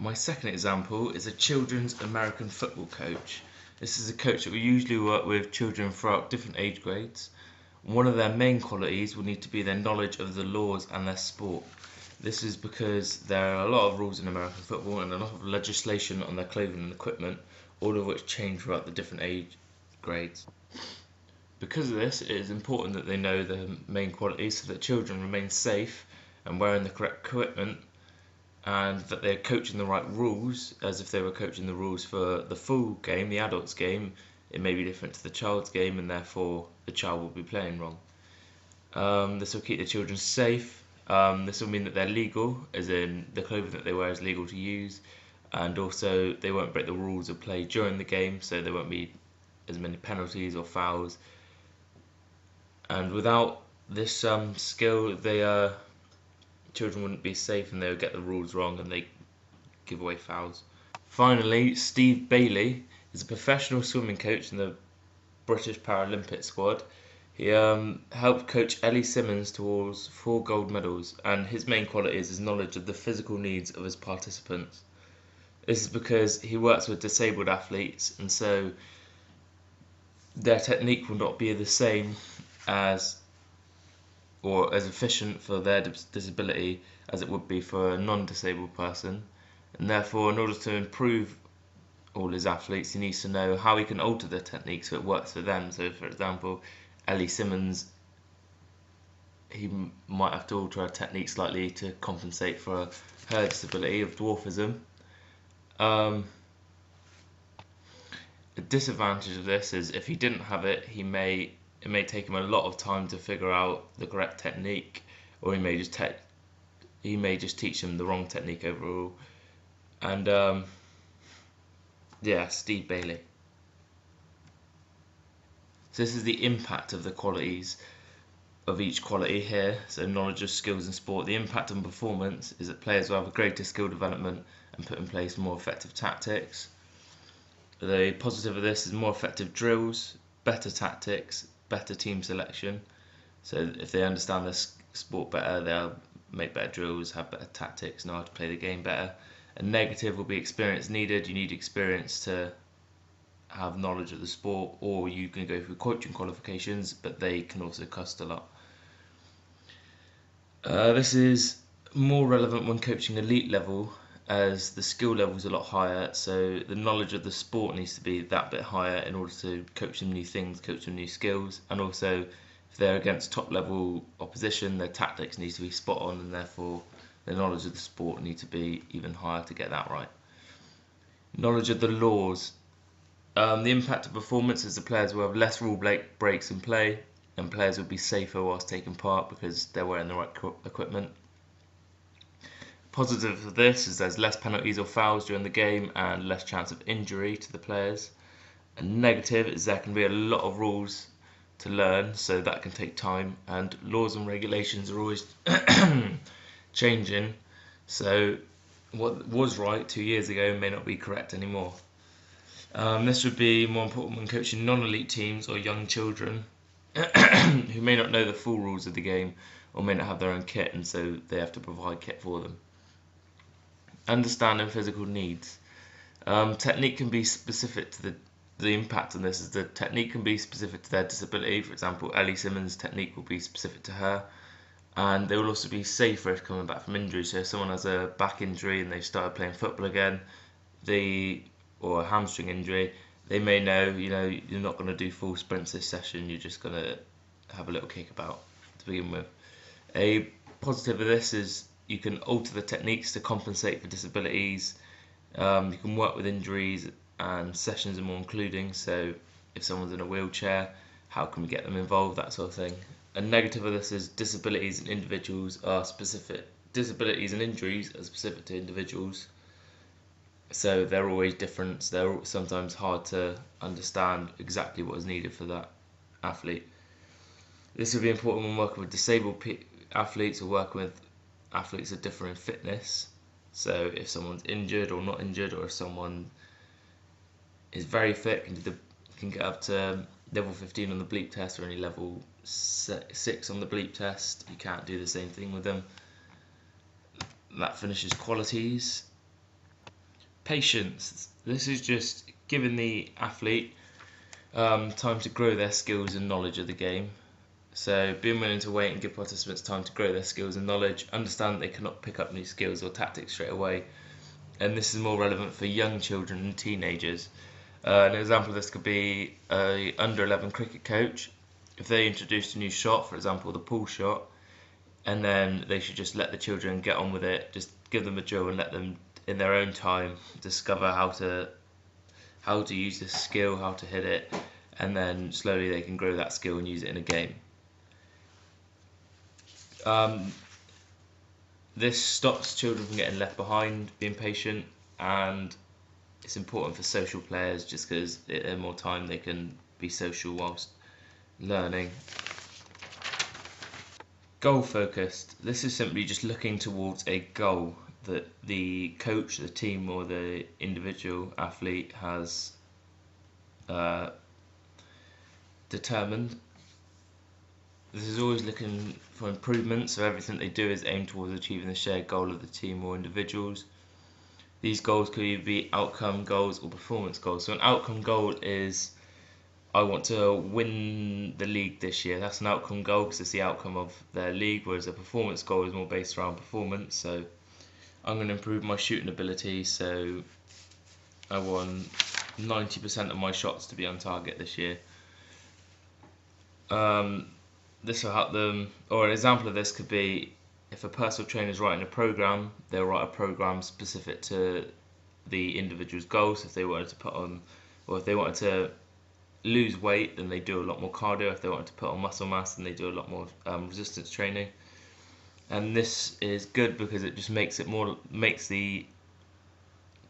My second example is a children's American football coach. This is a coach that we usually work with children throughout different age grades. One of their main qualities will need to be their knowledge of the laws and their sport. This is because there are a lot of rules in American football and a lot of legislation on their clothing and equipment, all of which change throughout the different age grades. Because of this, it is important that they know the main qualities so that children remain safe and wearing the correct equipment, and that they're coaching the right rules. As if they were coaching the rules for the full game, the adult's game, it may be different to the child's game, and therefore the child will be playing wrong. This will keep the children safe. This will mean that they're legal, as in the clothing that they wear is legal to use, and also they won't break the rules of play during the game, so there won't be as many penalties or fouls. And without this skill, children wouldn't be safe and they would get the rules wrong and they give away fouls. Finally, Steve Bailey is a professional swimming coach in the British Paralympic squad. He helped coach Ellie Simmonds towards 4 gold medals, and his main quality is his knowledge of the physical needs of his participants. This is because he works with disabled athletes, and so their technique will not be the same as or as efficient for their disability as it would be for a non-disabled person, and therefore in order to improve all his athletes he needs to know how he can alter their technique so it works for them. So for example, Ellie Simmonds, he might have to alter her technique slightly to compensate for her disability of dwarfism. The disadvantage of this is if he didn't have it, it may take him a lot of time to figure out the correct technique, or he may just teach him the wrong technique overall. And Steve Bailey. So this is the impact of the qualities of each quality here. So knowledge of skills in sport. The impact on performance is that players will have a greater skill development and put in place more effective tactics. The positive of this is more effective drills, better tactics, better team selection. So if they understand the sport better, they'll make better drills, have better tactics, know how to play the game better. A negative will be experience needed. You need experience to have knowledge of the sport, or you can go through coaching qualifications, but they can also cost a lot. This is more relevant when coaching elite level, as the skill level is a lot higher, so the knowledge of the sport needs to be that bit higher in order to coach them new things, coach them new skills, and also if they're against top level opposition, their tactics need to be spot on, and therefore the knowledge of the sport need to be even higher to get that right. Knowledge of the laws. The impact of performance is the players will have less rule breaks in play, and players will be safer whilst taking part because they're wearing the right equipment. Positive of this is there's less penalties or fouls during the game and less chance of injury to the players. And negative is there can be a lot of rules to learn, so that can take time, and laws and regulations are always changing, so what was right 2 years ago may not be correct anymore. This would be more important when coaching non-elite teams or young children who may not know the full rules of the game or may not have their own kit, and so they have to provide kit for them. Understanding physical needs. Technique can be specific to the impact on this is the technique can be specific to their disability. For example, Ellie Simmonds' technique will be specific to her, and they will also be safer if coming back from injury. So if someone has a back injury and they've started playing football again, or a hamstring injury, they may know, you're not going to do full sprints this session, you're just going to have a little kick about to begin with. A positive of this is you can alter the techniques to compensate for disabilities. You can work with injuries, and sessions are more including, so if someone's in a wheelchair, how can we get them involved, that sort of thing. A negative of this is disabilities and injuries are specific to individuals, so they're always different, so they're sometimes hard to understand exactly what is needed for that athlete. This will be important when working with disabled athletes or working with athletes that differ in fitness. So if someone's injured or not injured, or if someone is very fit, can get up to level 15 on the bleep test or only level 6 on the bleep test, you can't do the same thing with them. That finishes qualities. Patience. This is just giving the athlete time to grow their skills and knowledge of the game. So being willing to wait and give participants time to grow their skills and knowledge, understand that they cannot pick up new skills or tactics straight away. And this is more relevant for young children and teenagers. An example of this could be a under 11 cricket coach. If they introduced a new shot, for example the pull shot, and then they should just let the children get on with it, just give them a drill and let them in their own time discover how to use this skill, how to hit it, and then slowly they can grow that skill and use it in a game. This stops children from getting left behind, being patient, and it's important for social players just because in more time they can be social whilst learning. Goal focused. This is simply just looking towards a goal that the coach, the team, or the individual athlete has determined. This is always looking for improvement, so everything they do is aimed towards achieving the shared goal of the team or individuals. These goals could either be outcome goals or performance goals. So an outcome goal is, I want to win the league this year. That's an outcome goal because it's the outcome of their league, whereas a performance goal is more based around performance. So I'm going to improve my shooting ability, so I want 90% of my shots to be on target this year. This will help them, or an example of this could be if a personal trainer is writing a program, they'll write a program specific to the individual's goals. If they wanted to put on, or if they wanted to lose weight, then they do a lot more cardio. If they wanted to put on muscle mass, then they do a lot more resistance training. And this is good because it just makes the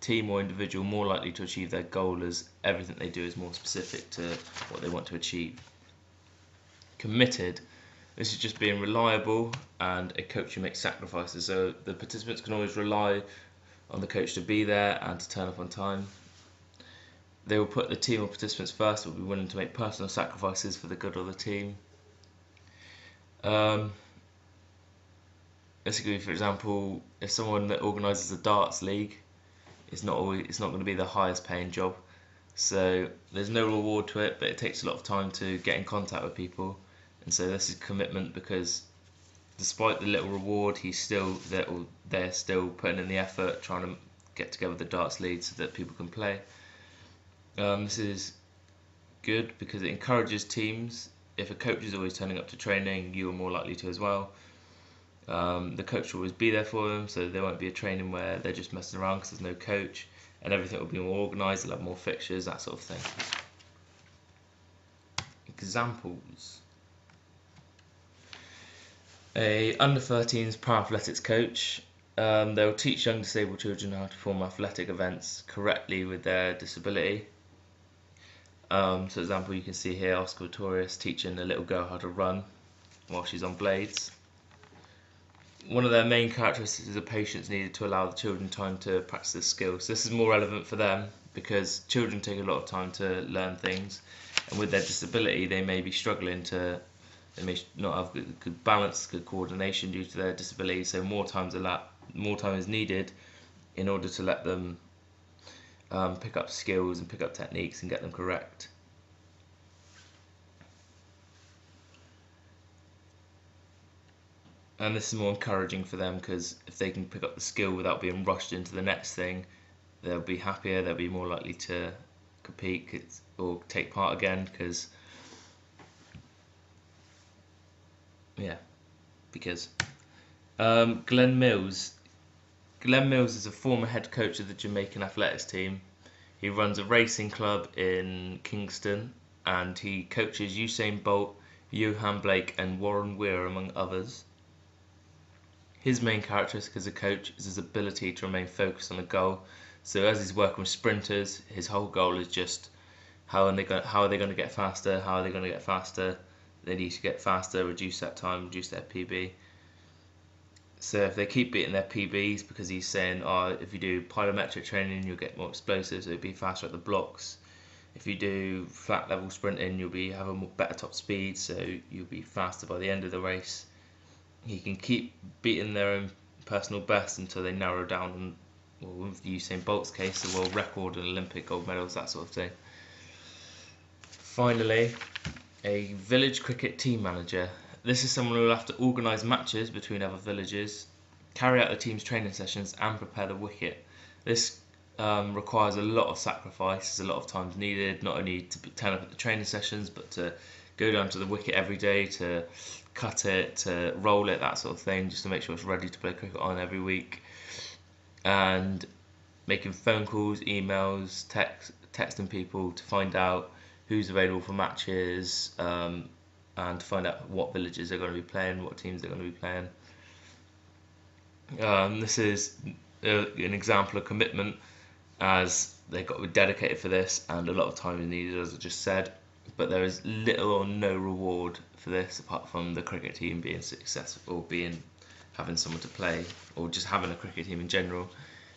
team or individual more likely to achieve their goal, as everything they do is more specific to what they want to achieve. Committed. This is just being reliable and a coach who makes sacrifices. So the participants can always rely on the coach to be there and to turn up on time. They will put the team or participants first, will be willing to make personal sacrifices for the good of the team. Basically, for example, if someone that organises a darts league, it's not going to be the highest paying job. So there's no reward to it, but it takes a lot of time to get in contact with people. And so this is commitment, because despite the little reward, they're still putting in the effort, trying to get together the darts league so that people can play. This is good because it encourages teams. If a coach is always turning up to training, you are more likely to as well. The coach will always be there for them, so there won't be a training where they're just messing around because there's no coach, and everything will be more organised. They'll have more fixtures, that sort of thing. Examples. A under-13s para-athletics coach. They'll teach young disabled children how to perform athletic events correctly with their disability. So example, you can see here Oscar Victorious teaching a little girl how to run while she's on blades. One of their main characteristics is the patience needed to allow the children time to practice the skills. This is more relevant for them because children take a lot of time to learn things, and with their disability they may be struggling they may not have good balance, good coordination due to their disability, so more time is needed in order to let them pick up skills and pick up techniques and get them correct. And this is more encouraging for them because if they can pick up the skill without being rushed into the next thing, they'll be happier, they'll be more likely to compete or take part again because Glenn Mills. Glenn Mills is a former head coach of the Jamaican athletics team. He runs a racing club in Kingston and he coaches Usain Bolt, Johan Blake and Warren Weir among others. His main characteristic as a coach is his ability to remain focused on a goal. So as he's working with sprinters, his whole goal is just how are they going to get faster, how are they going to get faster. They need to get faster, reduce that time, reduce their PB. So if they keep beating their PBs, because he's saying, if you do plyometric training, you'll get more explosive, so you'll be faster at the blocks. If you do flat level sprinting, you'll have a better top speed, so you'll be faster by the end of the race. He can keep beating their own personal best until they narrow down on or with Usain Bolt's case, the world record and Olympic gold medals, that sort of thing. Finally, a village cricket team manager. This is someone who will have to organise matches between other villages, carry out the team's training sessions, and prepare the wicket. This requires a lot of sacrifice, there's a lot of times needed, not only to turn up at the training sessions, but to go down to the wicket every day, to cut it, to roll it, that sort of thing, just to make sure it's ready to play cricket on every week. And making phone calls, emails, texting people to find out who's available for matches, and to find out what villages they're going to be playing, what teams they're going to be playing. This is an example of commitment, as they've got to be dedicated for this, and a lot of time is needed, as I just said. But there is little or no reward for this, apart from the cricket team being successful, or having someone to play, or just having a cricket team in general.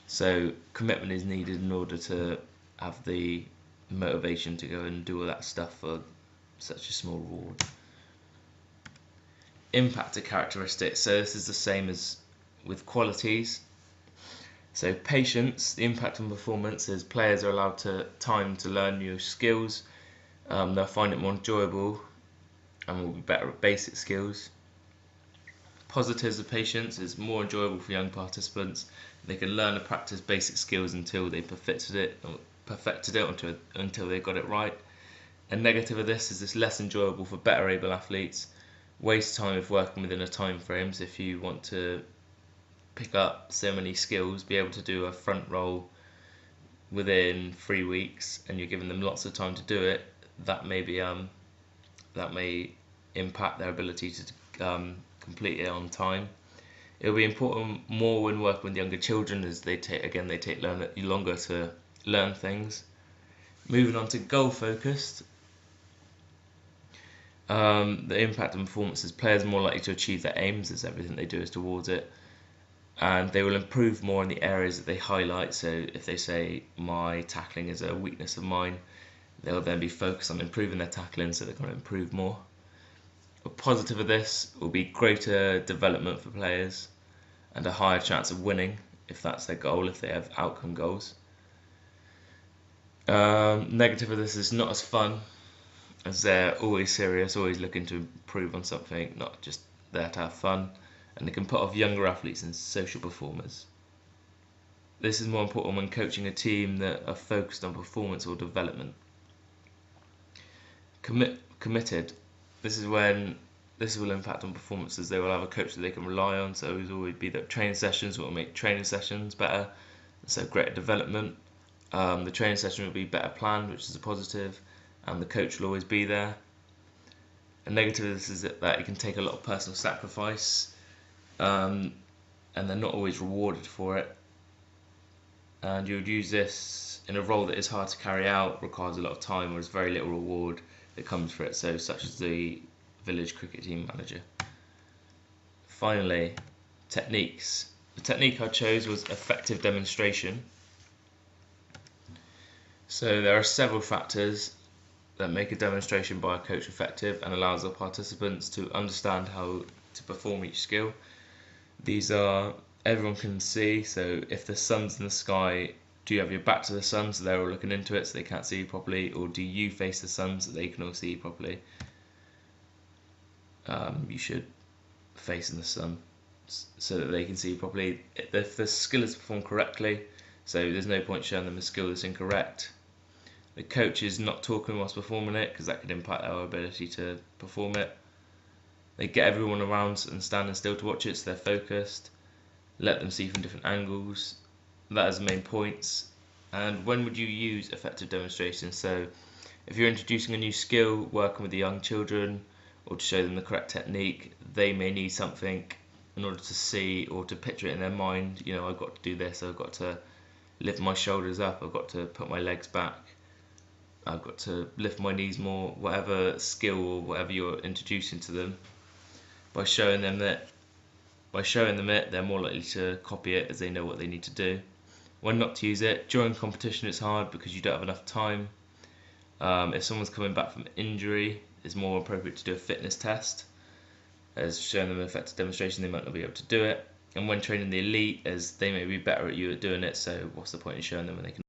So commitment is needed in order to have the motivation to go and do all that stuff for such a small reward. Impact of characteristics. So this is the same as with qualities. So patience, the impact on performance is players are allowed time to learn new skills. They'll find it more enjoyable and will be better at basic skills. Positives of patience is more enjoyable for young participants. They can learn and practice basic skills until they perfected it until they got it right. A negative of this is it's less enjoyable for better able athletes. Waste time if working within a time frame. So if you want to pick up so many skills, be able to do a front roll within 3 weeks, and you're giving them lots of time to do it, that may impact their ability to complete it on time. It'll be important more when working with younger children, as they take longer to learn things. Moving on to goal focused. The impact on performance is players are more likely to achieve their aims, as everything they do is towards it, and they will improve more in the areas that they highlight. So if they say my tackling is a weakness of mine, they'll then be focused on improving their tackling, so they're going to improve more. A positive of this will be greater development for players and a higher chance of winning if that's their goal, if they have outcome goals. Negative of this is not as fun, as they're always serious, always looking to improve on something, not just there to have fun, and they can put off younger athletes and social performers. This is more important when coaching a team that are focused on performance or development. Committed. This will impact on performances. They will have a coach that they can rely on, so it will always be that training sessions will make training sessions better, so greater development. The training session will be better planned, which is a positive, and the coach will always be there. A negative of this is that it can take a lot of personal sacrifice, and they're not always rewarded for it. And you would use this in a role that is hard to carry out, requires a lot of time, or there's very little reward that comes for it, so such as the village cricket team manager. Finally, techniques. The technique I chose was effective demonstration. So there are several factors that make a demonstration by a coach effective and allows the participants to understand how to perform each skill. These are everyone can see, so if the sun's in the sky, do you have your back to the sun so they're all looking into it so they can't see you properly, or do you face the sun so they can all see you properly? You should face in the sun so that they can see you properly. If the skill is performed correctly, so there's no point showing them a skill that's incorrect. The coach is not talking whilst performing it, because that could impact our ability to perform it. They get everyone around and standing still to watch it, so they're focused. Let them see from different angles. That is the main points. And when would you use effective demonstration? So if you're introducing a new skill, working with the young children, or to show them the correct technique, they may need something in order to see or to picture it in their mind. You know, I've got to do this, I've got to lift my shoulders up, I've got to put my legs back, I've got to lift my knees more, whatever skill or whatever you're introducing to them. By showing them it, they're more likely to copy it, as they know what they need to do. When not to use it, during competition it's hard because you don't have enough time. If someone's coming back from injury, it's more appropriate to do a fitness test, as showing them an effective demonstration they might not be able to do it. And when training the elite, as they may be better at you at doing it, so what's the point in showing them when they can